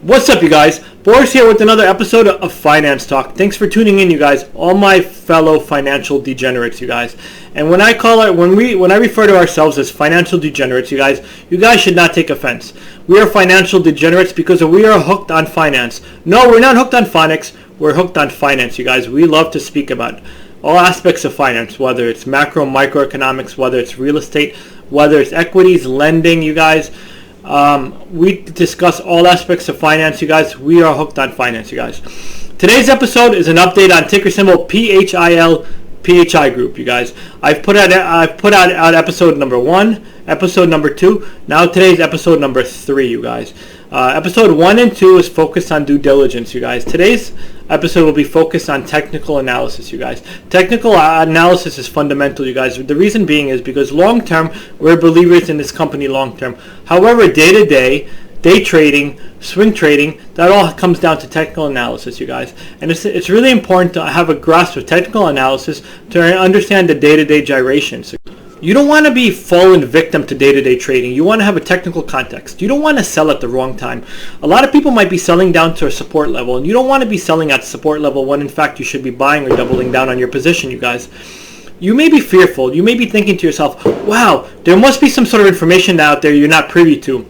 What's up, you guys? Boris here with another episode of Finance Talk. Thanks for tuning in, you guys, all my fellow financial degenerates, you guys. And when I refer to ourselves as financial degenerates, you guys should not take offense. We are financial degenerates because we are hooked on finance. No, we're not hooked on phonics. We're hooked on finance, you guys. We love to speak about all aspects of finance, whether it's macro, microeconomics, whether it's real estate, whether it's equities, lending, you guys. We discuss all aspects of finance, you guys. We are hooked on finance, you guys. Today's episode is an update on ticker symbol PHIL PHI Group, you guys. I've put out episode number 1, episode number 2. Now today's episode number 3, you guys. Episode 1 and 2 is focused on due diligence, you guys. Today's episode will be focused on technical analysis, you guys. Technical analysis is fundamental, you guys. The reason being is because long term, we're believers in this company long term. However, day to day, day trading, swing trading, that all comes down to technical analysis, you guys. And it's really important to have a grasp of technical analysis to understand the day-to-day gyrations. You don't want to be fallen victim to day-to-day trading. You want to have a technical context. You don't want to sell at the wrong time. A lot of people might be selling down to a support level, and you don't want to be selling at support level when in fact you should be buying or doubling down on your position, you guys. You may be fearful. You may be thinking to yourself, wow, there must be some sort of information out there you're not privy to.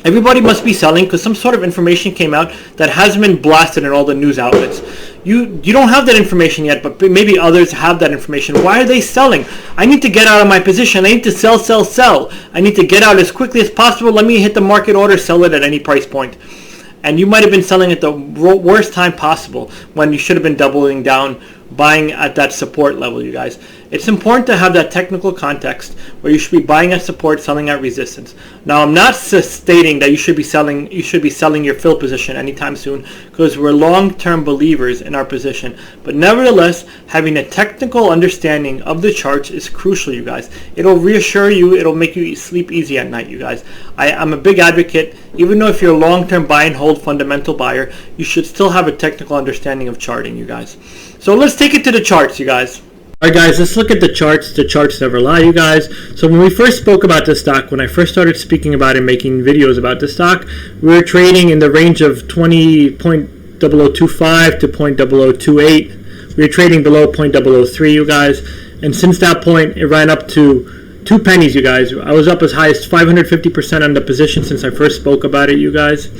Everybody must be selling because some sort of information came out that hasn't been blasted in all the news outlets. You don't have that information yet, but maybe others have that information. Why are they selling? I need to get out of my position. I need to sell. I need to get out as quickly as possible. Let me hit the market order, sell it at any price point. And you might have been selling at the worst time possible when you should have been doubling down, buying at that support level, you guys. It's important to have that technical context where you should be buying at support, selling at resistance. Now, I'm not stating that you should be selling your fill position anytime soon, because we're long-term believers in our position. But nevertheless, having a technical understanding of the charts is crucial, you guys. It'll reassure you. It'll make you sleep easy at night, you guys. I'm a big advocate. Even though if you're a long-term buy and hold fundamental buyer, you should still have a technical understanding of charting, you guys. So let's take it to the charts, you guys. Alright guys, let's look at the charts. The charts never lie, you guys. So when we first spoke about this stock, when I first started speaking about it and making videos about this stock, we were trading in the range of 20.0025 to 0.0028. We were trading below 0.003, you guys. And since that point, it ran up to 2 pennies, you guys. I was up as high as 550% on the position since I first spoke about it, you guys.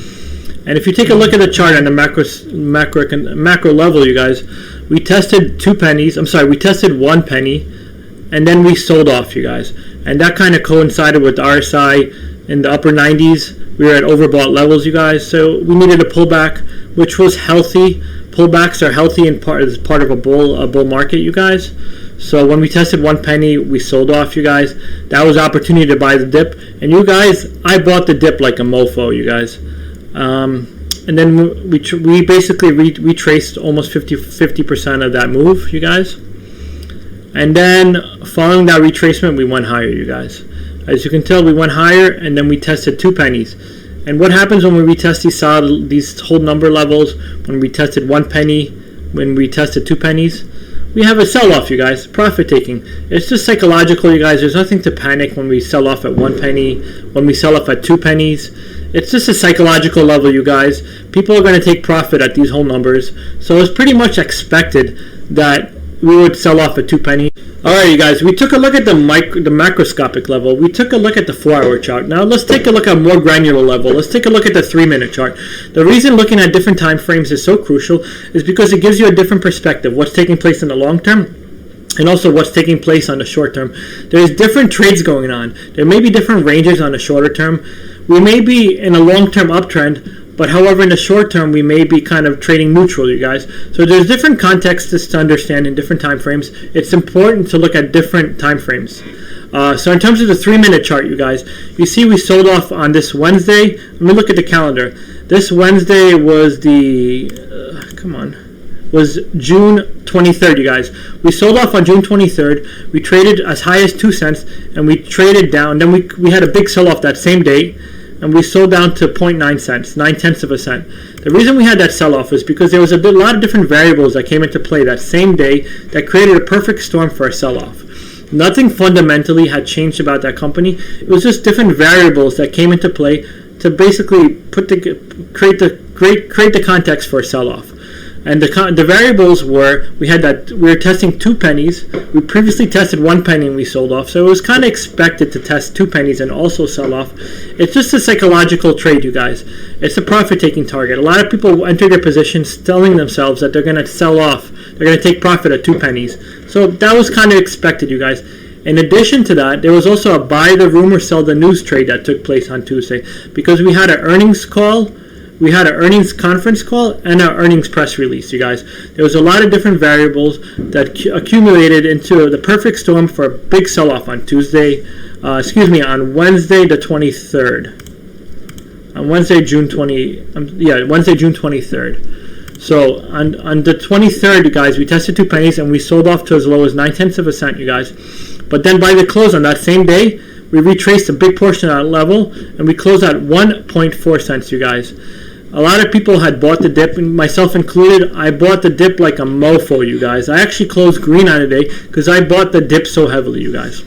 And if you take a look at the chart on the macro level, you guys, we tested 2 pennies. We tested 1 penny, and then we sold off, you guys. And that kind of coincided with RSI in the upper 90s. We were at overbought levels, you guys. So we needed a pullback, which was healthy. Pullbacks are healthy as part of a bull market, you guys. So when we tested 1 penny, we sold off, you guys. That was opportunity to buy the dip. And you guys, I bought the dip like a mofo, you guys. And then we basically retraced almost 50% of that move, you guys. And then following that retracement, we went higher, you guys. As you can tell, we went higher, and then we tested 2 pennies. And what happens when we retest these whole number levels? When we tested 1 penny, when we tested 2 pennies, we have a sell-off, you guys. Profit taking. It's just psychological, you guys. There's nothing to panic when we sell off at 1 penny, when we sell off at 2 pennies. It's just a psychological level, you guys. People are going to take profit at these whole numbers. So it's pretty much expected that we would sell off at 2 pennies. Alright, you guys, we took a look at the macroscopic level. We took a look at the 4-hour chart. Now let's take a look at a more granular level. Let's take a look at the 3-minute chart. The reason looking at different time frames is so crucial is because it gives you a different perspective. What's taking place in the long term, and also what's taking place on the short term. There's different trades going on. There may be different ranges on the shorter term. We may be in a long-term uptrend, but however, in the short term, we may be kind of trading neutral, you guys. So there's different contexts to understand in different time frames. It's important to look at different time frames. So in terms of the 3-minute chart, you guys, you see we sold off on this Wednesday. Let me look at the calendar. This Wednesday was was June 23rd, you guys. We sold off on June 23rd. We traded as high as 2 cents, and we traded down. Then we had a big sell-off that same day, and we sold down to 0.9 cents, 9/10 of a cent. The reason we had that sell-off is because there was a lot of different variables that came into play that same day that created a perfect storm for a sell-off. Nothing fundamentally had changed about that company. It was just different variables that came into play to basically create the context for a sell-off. And the variables were, we were testing 2 pennies. We previously tested 1 penny and we sold off. So it was kind of expected to test 2 pennies and also sell off. It's just a psychological trade, you guys. It's a profit-taking target. A lot of people enter their positions telling themselves that they're going to sell off. They're going to take profit at 2 pennies. So that was kind of expected, you guys. In addition to that, there was also a buy the rumor, sell the news trade that took place on Tuesday, because we had an earnings call. We had an earnings conference call and an earnings press release, you guys. There was a lot of different variables that accumulated into the perfect storm for a big sell-off on on Wednesday the 23rd. On Wednesday, June 23rd. So on the 23rd, you guys, we tested 2 pennies and we sold off to as low as 9/10 of a cent, you guys. But then by the close on that same day, we retraced a big portion of that level and we closed at 1.4 cents, you guys. A lot of people had bought the dip, myself included. I bought the dip like a mofo, you guys. I actually closed green on the day because I bought the dip so heavily, you guys.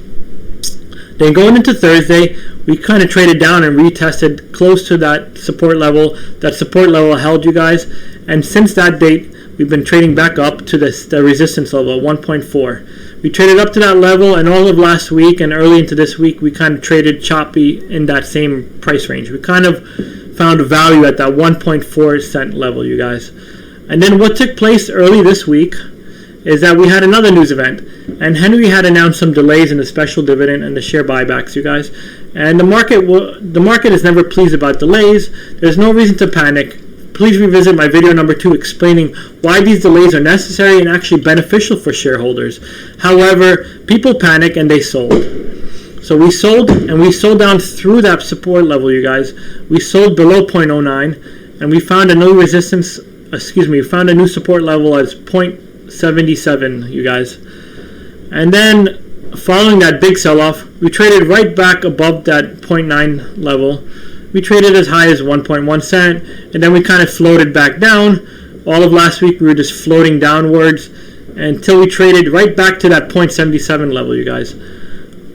Then going into Thursday, we kind of traded down and retested close to that support level. That support level held, you guys. And since that date, we've been trading back up to the resistance level, 1.4. We traded up to that level, and all of last week and early into this week, we kind of traded choppy in that same price range. We kind of found value at that 1.4 cent level, you guys. And then what took place early this week is that we had another news event, and Henry had announced some delays in the special dividend and the share buybacks, you guys. And the market is never pleased about delays. There's no reason to panic. Please revisit my video number 2 explaining why these delays are necessary and actually beneficial for shareholders. However, people panic and they sold. So we sold, and we sold down through that support level, you guys. We sold below 0.09, and we found a new resistance, we found a new support level as 0.77, you guys. And then following that big sell-off, we traded right back above that 0.9 level. We traded as high as 1.1 cent, and then we kind of floated back down. All of last week, we were just floating downwards until we traded right back to that 0.77 level, you guys.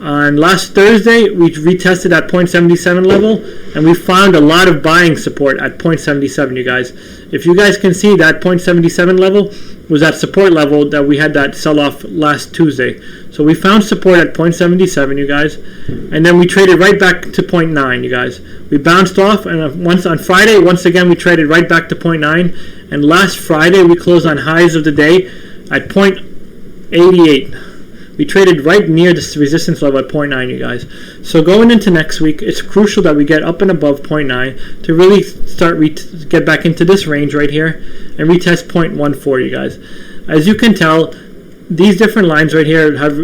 On last Thursday, we retested that 0.77 level, and we found a lot of buying support at 0.77, you guys. If you guys can see, that 0.77 level was that support level that we had that sell-off last Tuesday. So we found support at 0.77, you guys, and then we traded right back to 0.9, you guys. We bounced off, and once on Friday, once again, we traded right back to 0.9, and last Friday, we closed on highs of the day at 0.88. We traded right near this resistance level at 0.9, you guys. So going into next week, it's crucial that we get up and above 0.9 to really start get back into this range right here and retest 0.14, you guys. As you can tell, these different lines right here have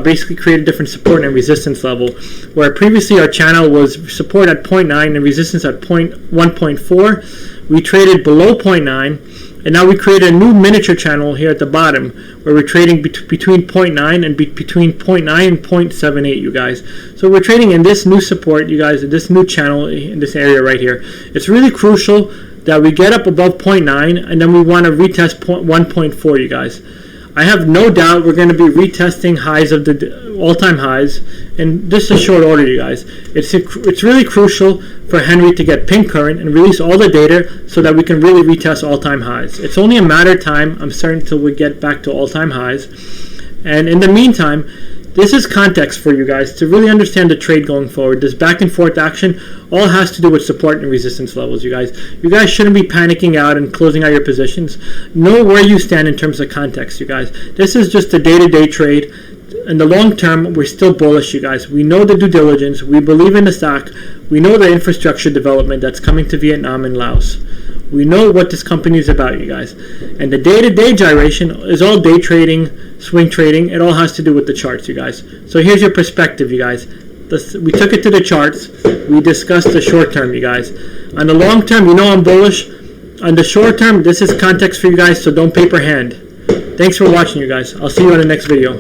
basically created different support and resistance level. Where previously our channel was support at 0.9 and resistance at 1.4, we traded below 0.9. And now we created a new miniature channel here at the bottom where we're trading between 0.9 and between 0.9 and 0.78, you guys. So we're trading in this new support, you guys, in this new channel in this area right here. It's really crucial that we get up above 0.9 and then we want to retest 1.4, you guys. I have no doubt we're going to be retesting highs of the all-time highs in just a short order, you guys. It's really crucial for Henry to get pink current and release all the data so that we can really retest all-time highs. It's only a matter of time, I'm certain, until we get back to all-time highs. And in the meantime, this is context for you guys to really understand the trade going forward. This back and forth action all has to do with support and resistance levels, you guys. You guys shouldn't be panicking out and closing out your positions. Know where you stand in terms of context, you guys. This is just a day-to-day trade. In the long term, we're still bullish, you guys. We know the due diligence. We believe in the stock. We know the infrastructure development that's coming to Vietnam and Laos. We know what this company is about, you guys. And the day-to-day gyration is all day trading, swing trading. It all has to do with the charts, you guys. So here's your perspective, you guys. We took it to the charts. We discussed the short term, you guys. On the long term, you know I'm bullish. On the short term, this is context for you guys, so don't paper hand. Thanks for watching, you guys. I'll see you on the next video.